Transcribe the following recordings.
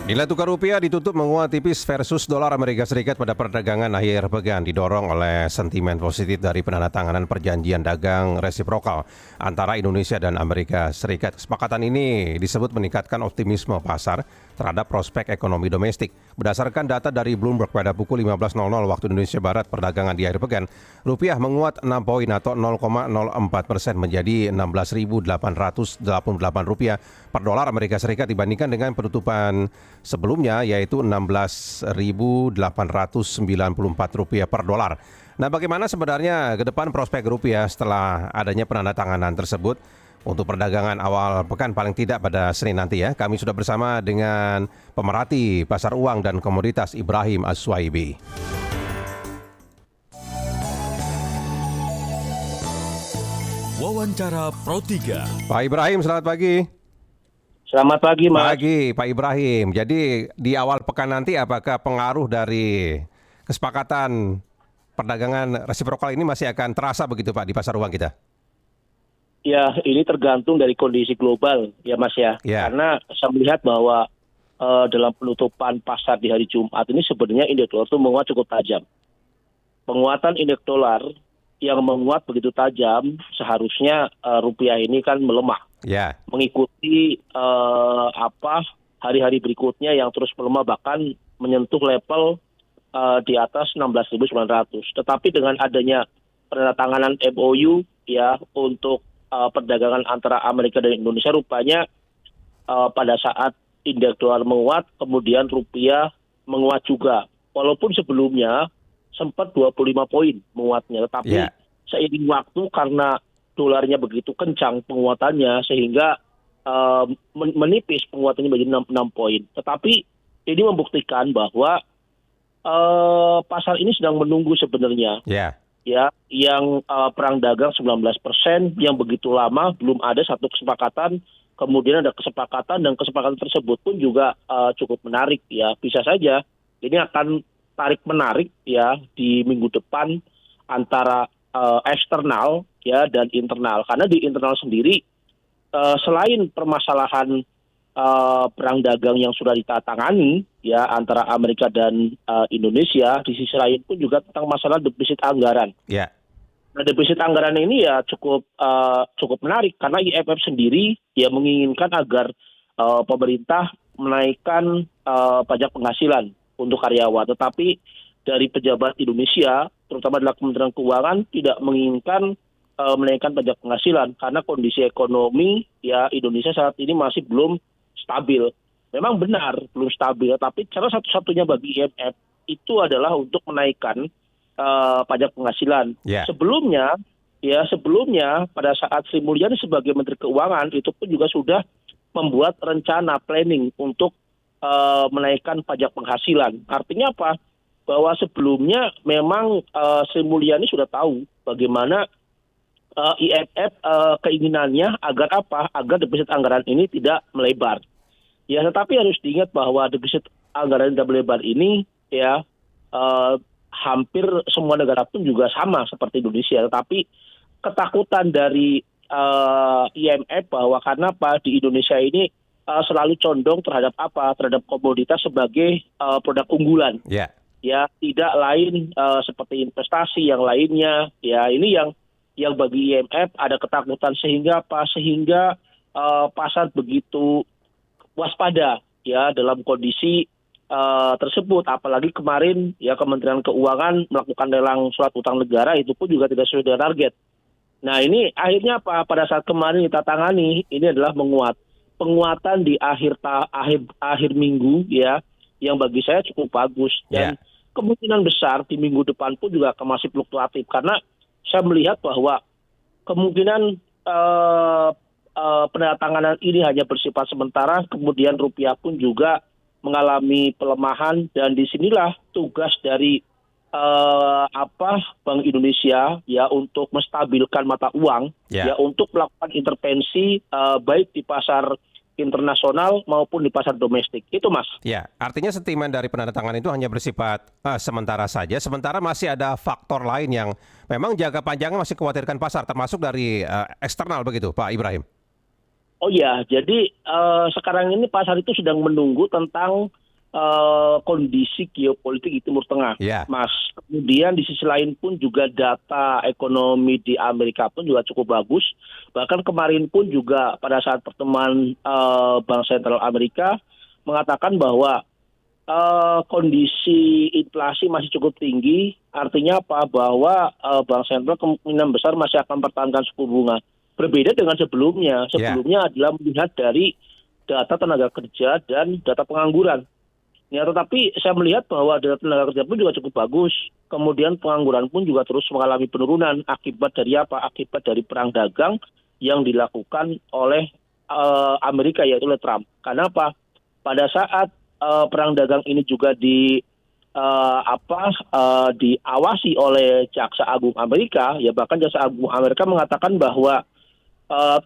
Nilai tukar rupiah ditutup menguat tipis versus dolar Amerika Serikat pada perdagangan akhir pekan didorong oleh sentimen positif dari penandatanganan perjanjian dagang resiprokal antara Indonesia dan Amerika Serikat. Kesepakatan ini disebut meningkatkan optimisme pasar terhadap prospek ekonomi domestik. Berdasarkan data dari Bloomberg pada pukul 15.00 waktu Indonesia Barat perdagangan di akhir pekan, rupiah menguat 6 poin atau 0,04% menjadi Rp16.888 per dolar Amerika Serikat dibandingkan dengan penutupan sebelumnya yaitu Rp16.894 per dolar. Nah, bagaimana sebenarnya ke depan prospek rupiah setelah adanya penandatanganan tersebut untuk perdagangan awal pekan paling tidak pada Senin nanti ya. Kami sudah bersama dengan pemerhati pasar uang dan komoditas Ibrahim As-Suwaibi. Wawancara Pro 3. Pak Ibrahim, selamat pagi. Selamat pagi, Mas. Pagi, Pak Ibrahim. Jadi di awal pekan nanti apakah pengaruh dari kesepakatan perdagangan resiprokal ini masih akan terasa begitu Pak di pasar uang kita? Ya, ini tergantung dari kondisi global, ya Mas ya. Ya. Karena saya melihat bahwa dalam penutupan pasar di hari Jumat ini sebenarnya indeks dolar itu menguat cukup tajam. Penguatan indeks dolar yang menguat begitu tajam, seharusnya rupiah ini kan melemah. Ya. Mengikuti hari-hari berikutnya yang terus melemah, bahkan menyentuh level di atas 16.900. Tetapi dengan adanya penandatanganan MOU ya untuk perdagangan antara Amerika dan Indonesia, rupanya pada saat indeks dolar menguat, kemudian rupiah menguat juga. Walaupun sebelumnya sempat 25 poin menguatnya, tetapi seiring waktu karena dolarnya begitu kencang penguatannya sehingga menipis penguatannya menjadi 6 poin. Tetapi ini membuktikan bahwa pasar ini sedang menunggu sebenarnya. Ya, yang perang dagang 19% yang begitu lama belum ada satu kesepakatan, kemudian ada kesepakatan dan kesepakatan tersebut pun juga cukup menarik ya. Bisa saja ini akan tarik menarik ya di minggu depan antara eksternal ya dan internal, karena di internal sendiri selain permasalahan perang dagang yang sudah ditatangani ya antara Amerika dan Indonesia, di sisi lain pun juga tentang masalah defisit anggaran. Nah, defisit anggaran ini ya cukup menarik karena IMF sendiri ya menginginkan agar pemerintah menaikkan pajak penghasilan untuk karyawan, tetapi dari pejabat Indonesia, terutama dalam Kementerian Keuangan, tidak menginginkan menaikkan pajak penghasilan karena kondisi ekonomi ya Indonesia saat ini masih belum stabil. Memang benar belum stabil, tapi cara satu-satunya bagi IMF itu adalah untuk menaikkan pajak penghasilan. Sebelumnya pada saat Sri Mulyani sebagai Menteri Keuangan itu pun juga sudah membuat rencana planning untuk menaikkan pajak penghasilan. Artinya apa? Bahwa sebelumnya memang Sri Mulyani sudah tahu bagaimana IMF keinginannya agar apa? Agar defisit anggaran ini tidak melebar. Ya, tetapi harus diingat bahwa defisit anggaran tidak melebar ini ya hampir semua negara pun juga sama seperti Indonesia. Tetapi ketakutan dari IMF bahwa karena apa di Indonesia ini selalu condong terhadap apa? Terhadap komoditas sebagai produk unggulan. Ya, tidak lain seperti investasi yang lainnya. Ya, ini yang bagi IMF ada ketakutan sehingga apa? Sehingga pasar begitu waspada ya dalam kondisi tersebut. Apalagi kemarin ya Kementerian Keuangan melakukan lelang surat utang negara, itu pun juga tidak sesuai dengan target. Nah, ini akhirnya apa? Pada saat kemarin kita tangani ini adalah menguat. Penguatan di akhir minggu ya yang bagi saya cukup bagus dan kemungkinan besar di minggu depan pun juga akan masih fluktuatif karena saya melihat bahwa kemungkinan penandatanganan ini hanya bersifat sementara, kemudian rupiah pun juga mengalami pelemahan dan disinilah tugas dari Bank Indonesia ya untuk menstabilkan mata uang ya untuk melakukan intervensi baik di pasar internasional maupun di pasar domestik. Itu Mas. Ya, artinya sentimen dari penandatanganan itu hanya bersifat sementara saja, sementara masih ada faktor lain yang memang jangka panjangnya masih khawatirkan pasar, termasuk dari eksternal begitu Pak Ibrahim? Oh ya, jadi sekarang ini pasar itu sedang menunggu tentang kondisi geopolitik di Timur Tengah, Ya, Mas. Kemudian di sisi lain pun juga data ekonomi di Amerika pun juga cukup bagus. Bahkan kemarin pun juga pada saat pertemuan Bank Sentral Amerika mengatakan bahwa kondisi inflasi masih cukup tinggi. Artinya apa? Bahwa Bank Sentral kemungkinan besar masih akan mempertahankan suku bunga. Berbeda dengan sebelumnya. ya, Sebelumnya adalah melihat dari data tenaga kerja dan data pengangguran. Ya, tetapi saya melihat bahwa data tenaga kerja pun juga cukup bagus. Kemudian pengangguran pun juga terus mengalami penurunan. Akibat dari apa? Akibat dari perang dagang yang dilakukan oleh Amerika, yaitu oleh Trump. Karena apa? Pada saat perang dagang ini juga diawasi oleh Jaksa Agung Amerika, ya bahkan Jaksa Agung Amerika mengatakan bahwa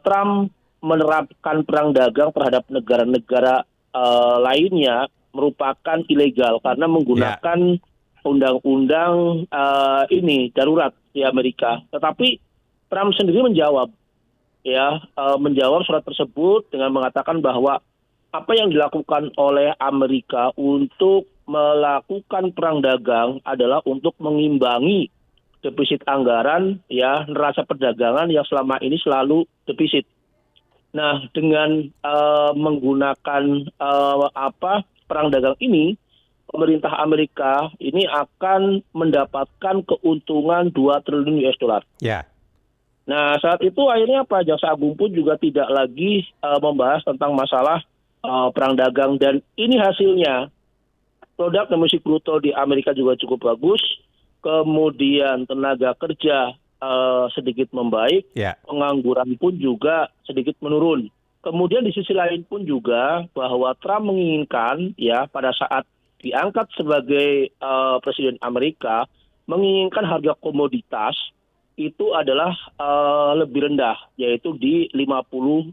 Trump menerapkan perang dagang terhadap negara-negara lainnya merupakan ilegal karena ya, menggunakan undang-undang ini darurat di Amerika. Tetapi Trump sendiri menjawab, menjawab surat tersebut dengan mengatakan bahwa apa yang dilakukan oleh Amerika untuk melakukan perang dagang adalah untuk mengimbangi defisit anggaran, neraca perdagangan yang selama ini selalu defisit. Nah, dengan menggunakan perang dagang ini, pemerintah Amerika ini akan mendapatkan keuntungan 2 triliun US dollar. ya, Nah, saat itu akhirnya apa? Jaksa Agung pun juga tidak lagi membahas tentang masalah perang dagang, dan ini hasilnya. Produk domestik bruto di Amerika juga cukup bagus. Kemudian tenaga kerja sedikit membaik, ya, pengangguran pun juga sedikit menurun. Kemudian di sisi lain pun juga bahwa Trump menginginkan, pada saat diangkat sebagai presiden Amerika, menginginkan harga komoditas itu adalah lebih rendah, yaitu di $50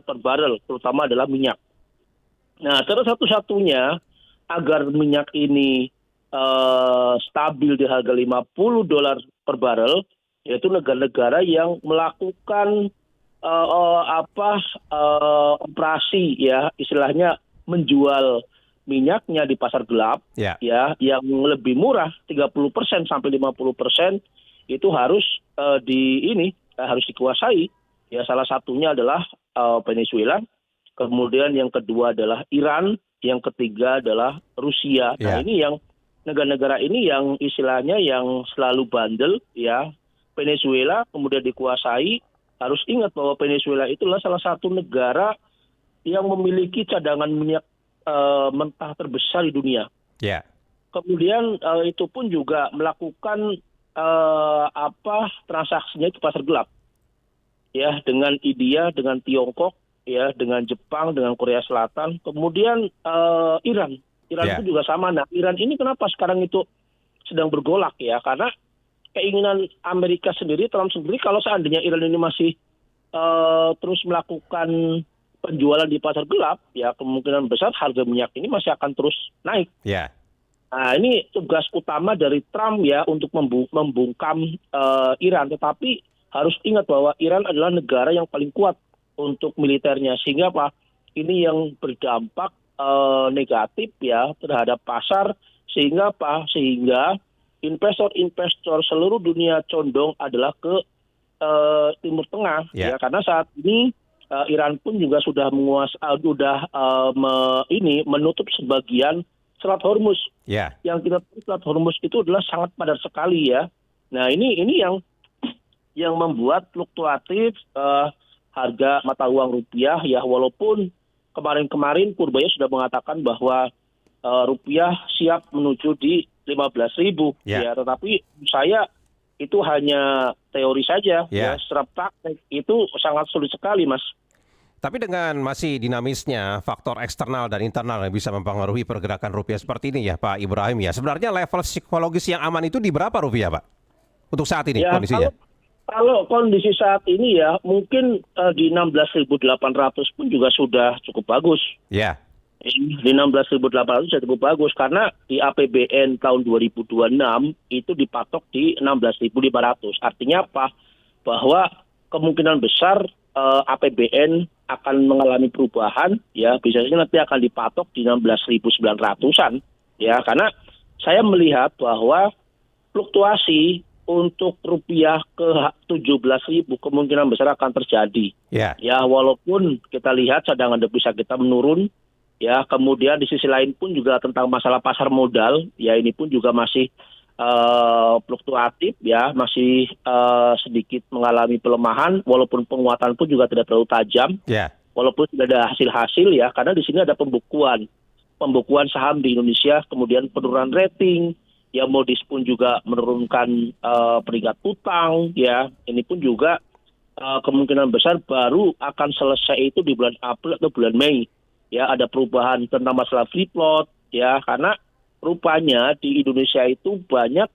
per barrel, terutama adalah minyak. Nah, cara satu-satunya agar minyak ini stabil di harga $50 per barrel, yaitu negara-negara yang melakukan operasi, istilahnya menjual minyaknya di pasar gelap, ya, yang lebih murah 30% sampai 50% itu harus harus dikuasai. Ya, salah satunya adalah Venezuela, kemudian yang kedua adalah Iran, yang ketiga adalah Rusia. Nah, ya. ini yang negara-negara ini yang istilahnya yang selalu bandel, Venezuela kemudian dikuasai. Harus ingat bahwa Venezuela itulah salah satu negara yang memiliki cadangan minyak mentah terbesar di dunia. Ya. Kemudian itu pun juga melakukan transaksinya di pasar gelap, dengan India, dengan Tiongkok, dengan Jepang, dengan Korea Selatan. Kemudian Iran Ya. itu juga sama. Nah, Iran ini kenapa sekarang itu sedang bergolak, karena keinginan Amerika sendiri, Trump sendiri, kalau seandainya Iran ini masih terus melakukan penjualan di pasar gelap, kemungkinan besar harga minyak ini masih akan terus naik. Ya. Nah, ini tugas utama dari Trump untuk membungkam Iran. Tetapi harus ingat bahwa Iran adalah negara yang paling kuat untuk militernya. Sehingga ini yang berdampak negatif terhadap pasar. Sehingga Sehingga investor-investor seluruh dunia condong adalah ke Timur Tengah, Ya. karena saat ini Iran pun juga sudah menutup sebagian Selat Hormuz. Ya. Yang kita tahu Selat Hormuz itu adalah sangat padat sekali, Nah, ini yang membuat fluktuatif harga mata uang rupiah, walaupun kemarin Purbaya sudah mengatakan bahwa rupiah siap menuju di 15.000, tetapi saya itu hanya teori saja, secara praktek itu sangat sulit sekali, Mas. Tapi dengan masih dinamisnya faktor eksternal dan internal yang bisa mempengaruhi pergerakan rupiah seperti ini ya Pak Ibrahim, sebenarnya level psikologis yang aman itu di berapa rupiah, Pak? Untuk saat ini kondisinya? Kalau kondisi saat ini mungkin di 16.800 pun juga sudah cukup bagus. Ya. Di 16.800 sudah cukup bagus karena di APBN tahun 2026 itu dipatok di 16.500. Artinya apa? Bahwa kemungkinan besar APBN akan mengalami perubahan, ya bisa saja nanti akan dipatok di 16.900-an, ya karena saya melihat bahwa fluktuasi untuk rupiah ke 17.000 kemungkinan besar akan terjadi. Ya. Ya, walaupun kita lihat cadangan devisa kita menurun, ya kemudian di sisi lain pun juga tentang masalah pasar modal, ya ini pun juga masih fluktuatif, ya masih sedikit mengalami pelemahan, walaupun penguatan pun juga tidak terlalu tajam, Ya. walaupun tidak ada hasil-hasil, ya karena di sini ada pembukuan saham di Indonesia, kemudian penurunan rating, ya Moody's pun juga menurunkan peringkat utang, ya ini pun juga kemungkinan besar baru akan selesai itu di bulan April atau bulan Mei, ya ada perubahan tentang masalah free float, ya karena rupanya di Indonesia itu banyak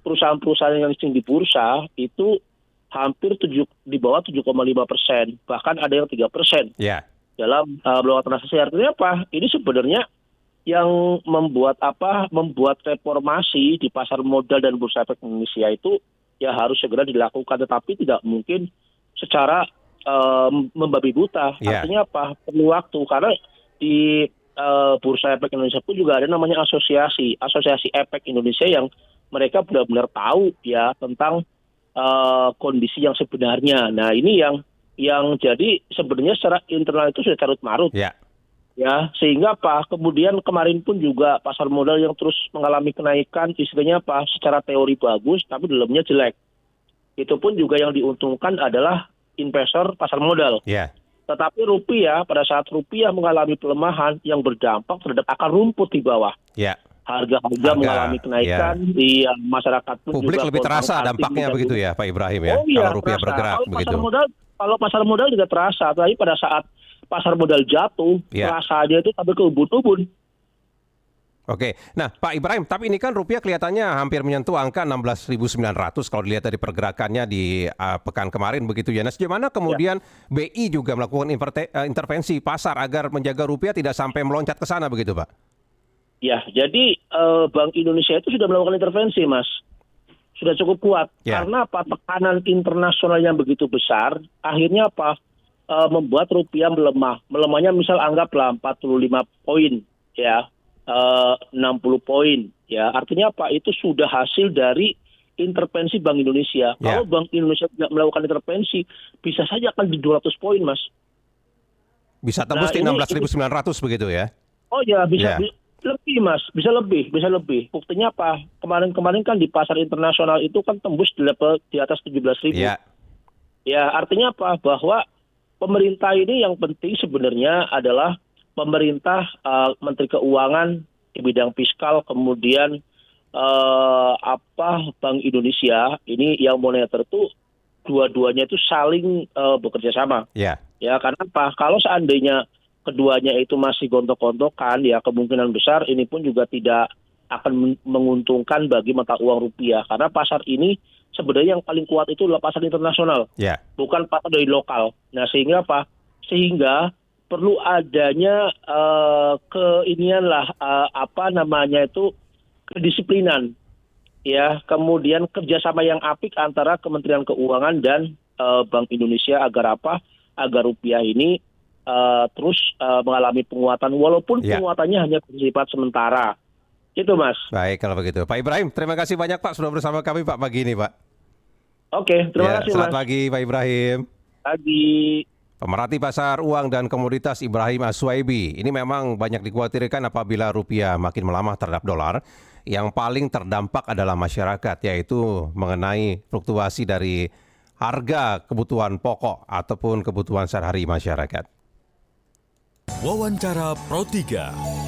perusahaan-perusahaan yang listing di bursa itu hampir di bawah 7,5%, bahkan ada yang 3% Ya. dalam melakukan transaksi. Artinya apa? Ini sebenarnya yang membuat reformasi di pasar modal dan bursa efek Indonesia itu ya harus segera dilakukan, tetapi tidak mungkin secara membabi buta. Ya. Artinya apa? Perlu waktu, karena di bursa efek Indonesia pun juga ada namanya asosiasi efek Indonesia yang mereka benar-benar tahu ya tentang kondisi yang sebenarnya. Nah ini yang jadi sebenarnya secara internal itu sudah carut-marut. Ya. Ya, sehingga apa? Kemudian kemarin pun juga pasar modal yang terus mengalami kenaikan, istilahnya apa? Secara teori bagus, tapi dalamnya jelek. Itu pun juga yang diuntungkan adalah investor pasar modal. Ya. Tetapi rupiah, pada saat rupiah mengalami pelemahan yang berdampak terhadap akar rumput di bawah. Ya. Harga mengalami kenaikan, di masyarakat pun Publik juga lebih terasa kontak dampaknya anti begitu ya Pak Ibrahim ya, Oh iya, kalau rupiah terasa. bergerak begitu. Kalau pasar modal juga terasa, tapi pada saat pasar modal jatuh, Ya. terasa aja itu sampai ke ubun-ubun. Oke, nah Pak Ibrahim, tapi ini kan rupiah kelihatannya hampir menyentuh angka 16.900 kalau dilihat dari pergerakannya di pekan kemarin begitu ya. Nah, bagaimana kemudian BI juga melakukan intervensi pasar agar menjaga rupiah tidak sampai meloncat ke sana begitu Pak? Ya, jadi Bank Indonesia itu sudah melakukan intervensi, Mas. Sudah cukup kuat. Ya. Karena apa? Tekanan internasional yang begitu besar, akhirnya apa? Membuat rupiah melemah. Melemahnya misal anggaplah 45 poin, ya. 60 poin, ya artinya apa? Itu sudah hasil dari intervensi Bank Indonesia. Ya. Kalau Bank Indonesia tidak melakukan intervensi, bisa saja akan di 200 poin, Mas. Bisa tembus di 16.900 begitu ya? Oh ya, bisa Ya. lebih, Mas, bisa lebih. Buktinya apa? Kemarin kan di pasar internasional itu kan tembus di level di atas 17.000. Ya. Ya, artinya apa? Bahwa pemerintah ini yang penting sebenarnya adalah pemerintah, Menteri Keuangan di bidang fiskal, kemudian Bank Indonesia ini yang moneter itu dua-duanya itu saling bekerja sama. Ya. Ya, karena apa? Kalau seandainya keduanya itu masih gontok-gontokan, ya kemungkinan besar ini pun juga tidak akan menguntungkan bagi mata uang rupiah. Karena pasar ini sebenarnya yang paling kuat itu adalah pasar internasional, Ya. bukan pasar dari lokal. Nah, sehingga apa? Sehingga perlu adanya kedisiplinan, ya, kemudian kerjasama yang apik antara Kementerian Keuangan dan Bank Indonesia agar apa? Agar rupiah ini terus mengalami penguatan, walaupun Ya. penguatannya hanya bersifat sementara. Itu, Mas. Baik kalau begitu. Pak Ibrahim, terima kasih banyak Pak sudah bersama kami Pak pagi ini Pak. Oke, terima kasih, Selamat Mas. pagi Pak Ibrahim. Pagi. Pemerhati pasar uang dan komoditas Ibrahim Aswaibi. Ini memang banyak dikhawatirkan apabila rupiah makin melamah terhadap dolar. Yang paling terdampak adalah masyarakat, yaitu mengenai fluktuasi dari harga kebutuhan pokok ataupun kebutuhan sehari-hari masyarakat. Wawancara Pro 3.